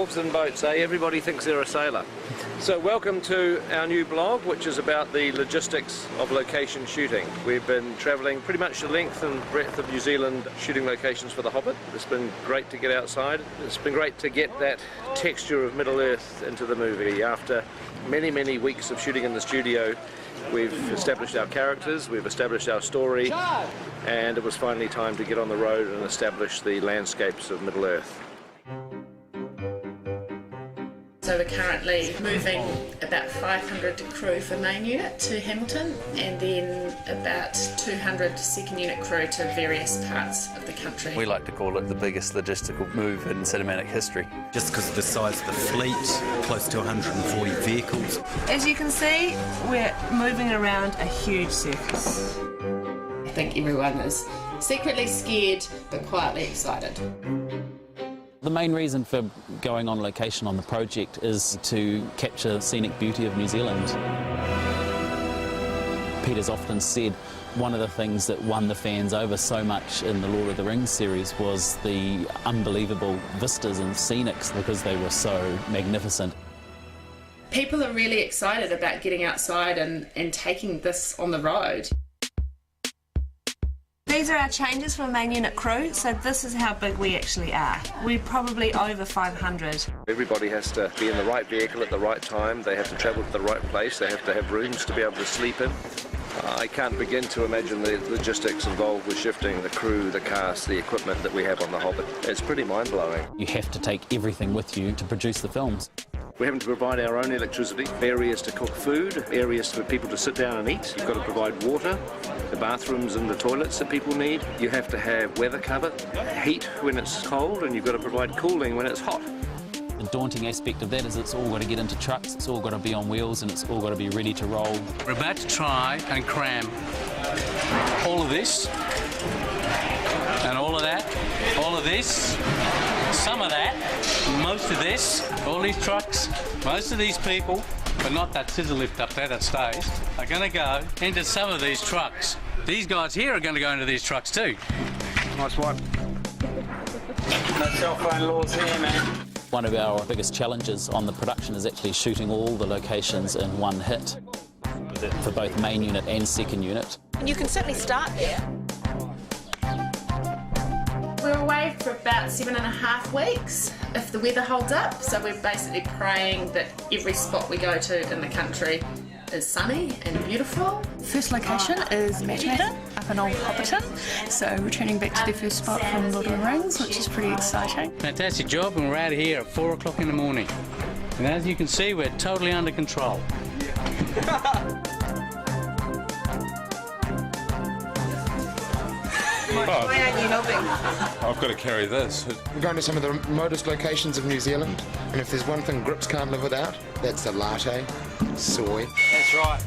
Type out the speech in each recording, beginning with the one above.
Elves and boats, eh? Everybody thinks they're a sailor. So welcome to our new blog, which is about the logistics of location shooting. We've been travelling pretty much the length and breadth of New Zealand shooting locations for The Hobbit. It's been great to get outside. It's been great to get that texture of Middle-earth into the movie. After many, many weeks of shooting in the studio, we've established our characters, we've established our story, and it was finally time to get on the road and establish the landscapes of Middle-earth. So we're currently moving about 500 crew for main unit to Hamilton, and then about 200 second unit crew to various parts of the country. We like to call it the biggest logistical move in cinematic history. Just because of the size of the fleet, close to 140 vehicles. As you can see, we're moving around a huge surface. I think everyone is secretly scared but quietly excited. The main reason for going on location on the project is to capture the scenic beauty of New Zealand. Peter's often said one of the things that won the fans over so much in the Lord of the Rings series was the unbelievable vistas and scenics because they were so magnificent. People are really excited about getting outside and taking this on the road. These are our changes for main unit crew, so this is how big we actually are. We're probably over 500. Everybody has to be in the right vehicle at the right time, they have to travel to the right place, they have to have rooms to be able to sleep in. I can't begin to imagine the logistics involved with shifting the crew, the cast, the equipment that we have on The Hobbit. It's pretty mind-blowing. You have to take everything with you to produce the films. We're having to provide our own electricity, areas to cook food, areas for people to sit down and eat. You've got to provide water, the bathrooms and the toilets that people need. You have to have weather cover, heat when it's cold, and you've got to provide cooling when it's hot. The daunting aspect of that is it's all got to get into trucks, it's all got to be on wheels, and it's all got to be ready to roll. We're about to try and cram all of this, and all of that, all of this, some of that, most of this, all these trucks, most of these people, but not that scissor lift up there that stays, are going to go into some of these trucks. These guys here are going to go into these trucks too. Nice one. No cell phone laws here, man. One of our biggest challenges on the production is actually shooting all the locations in one hit for both main unit and second unit. You can certainly start there. We're away for about 7.5 weeks if the weather holds up, so we're basically praying that every spot we go to in the country is sunny and beautiful. First location is Matamata, up in Old Hobbiton, so returning back to the first spot from Lord of the Rings, which is pretty exciting. Fantastic job, and we're out of here at 4 o'clock in the morning. And as you can see, we're totally under control. Why aren't you helping? I've got to carry this. We're going to some of the remotest locations of New Zealand, and if there's one thing Grips can't live without, that's the latte, soy. That's right.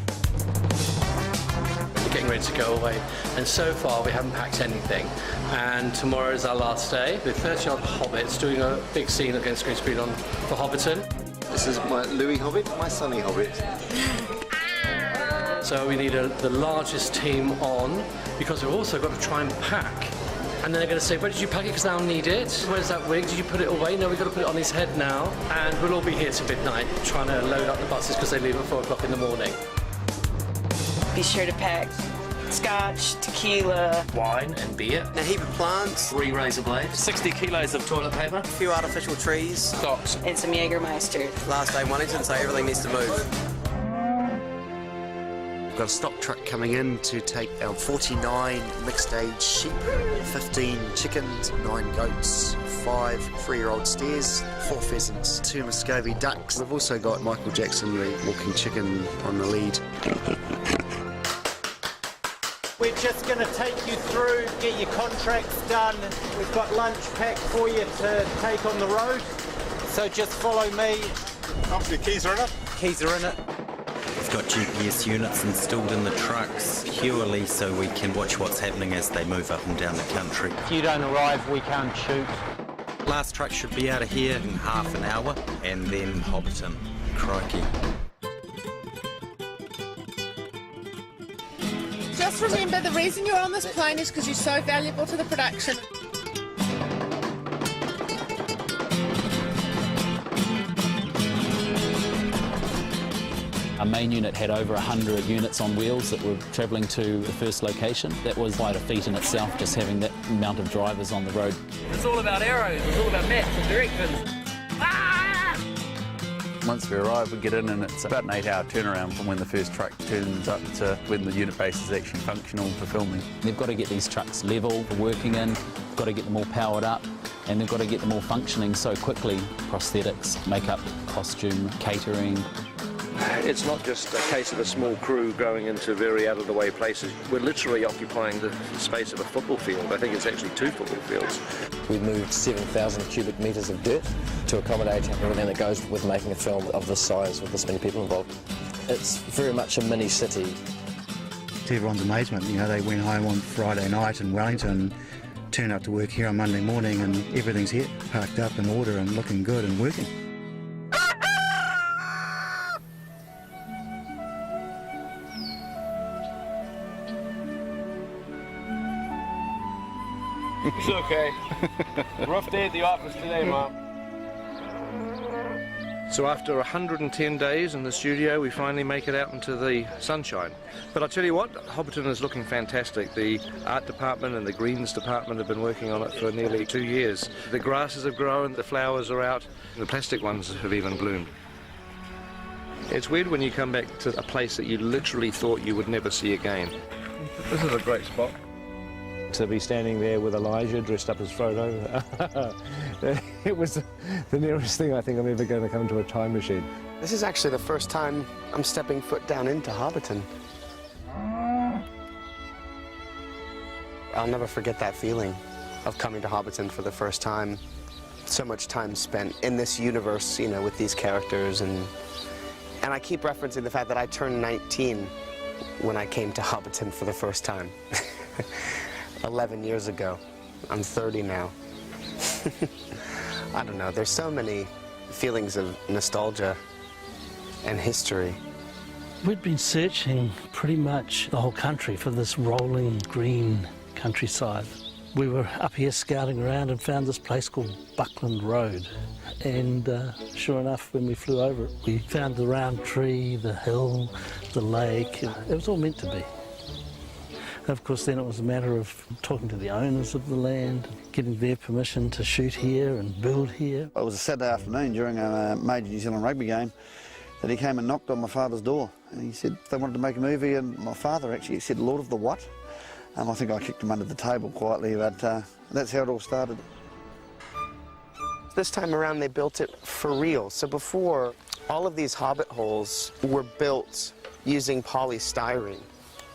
We're getting ready to go away, and so far we haven't packed anything. And tomorrow is our last day with 30-odd hobbits doing a big scene against green screen for Hobbiton. This is my Louis Hobbit, my Sonny Hobbit. So we need the largest team on, because we've also got to try and pack. And then they're going to say, where did you pack it, because they'll need it? Where's that wig? Did you put it away? No, we've got to put it on his head now. And we'll all be here till midnight trying to load up the buses because they leave at 4 o'clock in the morning. Be sure to pack scotch, tequila, Wine and beer. A heap of plants. 3 razor blades. 60 kilos of toilet paper. A few artificial trees. Stocks. and some Jägermeister. Last day Wellington, so everything needs to move. We've got a stock truck coming in to take our 49 mixed-age sheep, 15 chickens, 9 goats, 5 3-year-old steers, 4 pheasants, 2 Muscovy ducks. We've also got Michael Jackson, the walking chicken, on the lead. We're just going to take you through, get your contracts done. We've got lunch packed for you to take on the road. So just follow me. Oh, the keys are in it? Keys are in it. We've got GPS units installed in the trucks purely so we can watch what's happening as they move up and down the country. If you don't arrive, we can't shoot. Last truck should be out of here in half an hour, and then Hobbiton. Crikey. Just remember, the reason you're on this plane is because you're so valuable to the production. Our main unit had over 100 units on wheels that were travelling to the first location. That was quite a feat in itself, just having that amount of drivers on the road. It's all about arrows, it's all about maps and directions. Once we arrive, we get in and it's about an 8-hour turnaround from when the first truck turns up to when the unit base is actually functional for filming. They've got to get these trucks level, working in, got to get them all powered up, and they've got to get them all functioning so quickly. Prosthetics, makeup, costume, catering. It's not just a case of a small crew going into very out-of-the-way places. We're literally occupying the space of a football field. I think it's actually 2 football fields. We moved 7,000 cubic metres of dirt to accommodate everything that goes with making a film of this size with this many people involved. It's very much a mini city. To everyone's amazement, you know, they went home on Friday night in Wellington, turned up to work here on Monday morning and everything's here, parked up in order and looking good and working. It's okay. Rough day at the office today, Mom. So after 110 days in the studio, we finally make it out into the sunshine. But I'll tell you what, Hobbiton is looking fantastic. The art department and the greens department have been working on it for nearly 2 years. The grasses have grown, the flowers are out, the plastic ones have even bloomed. It's weird when you come back to a place that you literally thought you would never see again. This is a great spot. To be standing there with Elijah dressed up as Frodo, it was the nearest thing I think I'm ever going to come to a time machine. This is actually the first time I'm stepping foot down into Hobbiton. I'll never forget that feeling of coming to Hobbiton for the first time. So much time spent in this universe, you know, with these characters, and I keep referencing the fact that I turned 19 when I came to Hobbiton for the first time. 11 years ago. I'm 30 now. I don't know, there's so many feelings of nostalgia and history. We'd been searching pretty much the whole country for this rolling green countryside. We were up here scouting around and found this place called Buckland Road. And sure enough, when we flew over it, we found the round tree, the hill, the lake. It was all meant to be. Of course, then it was a matter of talking to the owners of the land, getting their permission to shoot here and build here. It was a Saturday afternoon during a major New Zealand rugby game that he came and knocked on my father's door. And he said they wanted to make a movie, and my father actually said, "Lord of the what?" I think I kicked him under the table quietly, but that's how it all started. This time around, they built it for real. So before, all of these Hobbit holes were built using polystyrene.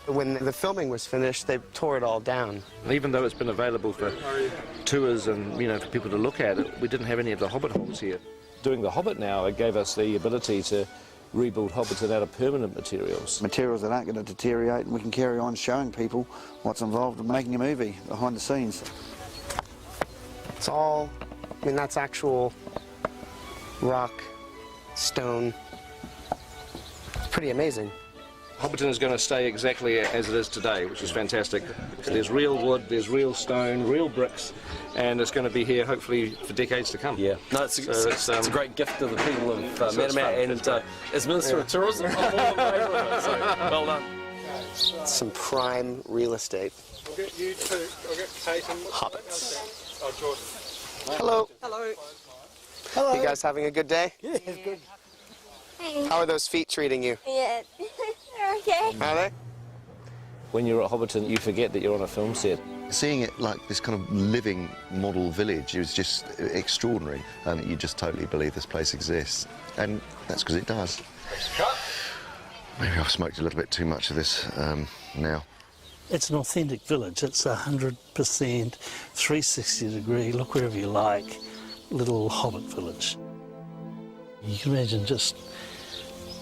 When the filming was finished, they tore it all down. Even though it's been available for tours and, you know, for people to look at it, we didn't have any of the Hobbit holes here. Doing the Hobbit now, it gave us the ability to rebuild Hobbiton out of permanent materials. Materials that aren't going to deteriorate, and we can carry on showing people what's involved in making a movie behind the scenes. It's all, I mean, that's actual rock, stone. It's pretty amazing. Hobbiton is going to stay exactly as it is today, which is fantastic. There's real wood, there's real stone, real bricks, and it's going to be here hopefully for decades to come. Yeah, no, it's a great gift to the people of Manamat, and as Minister of Tourism, I'm all in favour of it, so well done. Some prime real estate. I'll get you two, I'll get Kate and Hobbits. Oh, Jordan. Hello. Hello. Hello. You guys having a good day? Yeah, it's good. How are those feet treating you? Yeah, okay. Are they? When you're at Hobbiton, you forget that you're on a film set. Seeing it like this kind of living model village is just extraordinary, and you just totally believe this place exists, and that's because it does. Maybe I've smoked a little bit too much of this now. It's an authentic village. It's 100% 360 degree, look wherever you like, little Hobbit village. You can imagine just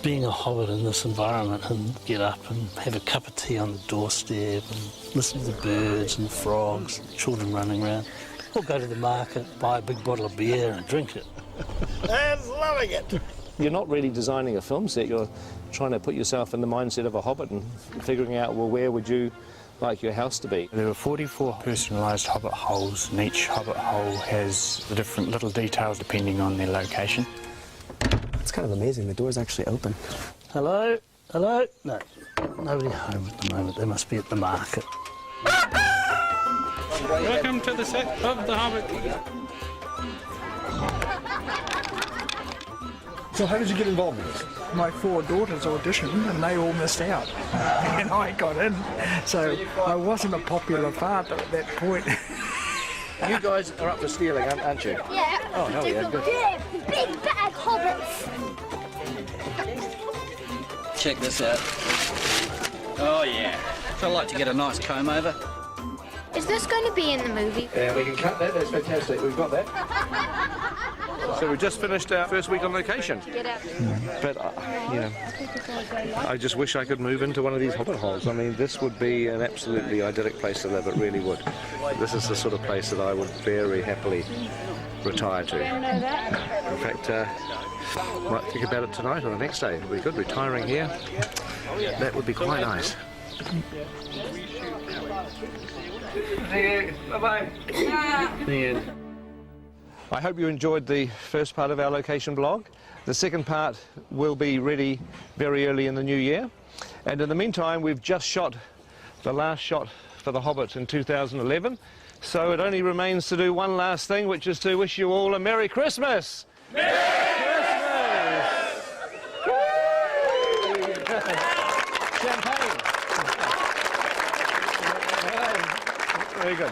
being a Hobbit in this environment and get up and have a cup of tea on the doorstep and listen to the birds and the frogs, and children running around, or go to the market, buy a big bottle of beer and drink it. I'm loving it. You're not really designing a film set, you're trying to put yourself in the mindset of a Hobbit and figuring out, well, where would you like your house to be? There were 44 personalised Hobbit holes, and each Hobbit hole has the different little details depending on their location. It's kind of amazing. The door's actually open. Hello? Hello? No, nobody home at the moment. They must be at the market. Welcome to the set of The Hobbit. So how did you get involved in this? My 4 daughters auditioned and they all missed out. And I got in. So I wasn't a popular father at that point. You guys are up for stealing, aren't you? Yeah. Oh, hell yeah, good. Yeah, big bad hobbits. Check this out. Oh yeah. I'd like to get a nice comb over. Is this going to be in the movie? Yeah, we can cut that. That's fantastic. We've got that. So we just finished our first week on location. But, you know, I just wish I could move into one of these hobbit holes. I mean, this would be an absolutely idyllic place to live. It really would. This is the sort of place that I would very happily retire to. In fact, might think about it tonight or the next day. It would be good. Retiring here, that would be quite nice. Bye-bye. I hope you enjoyed the first part of our location blog. The second part will be ready very early in the new year. And in the meantime, we've just shot the last shot for The Hobbit in 2011. So it only remains to do one last thing, which is to wish you all a Merry Christmas! Merry Christmas! Champagne! Very good.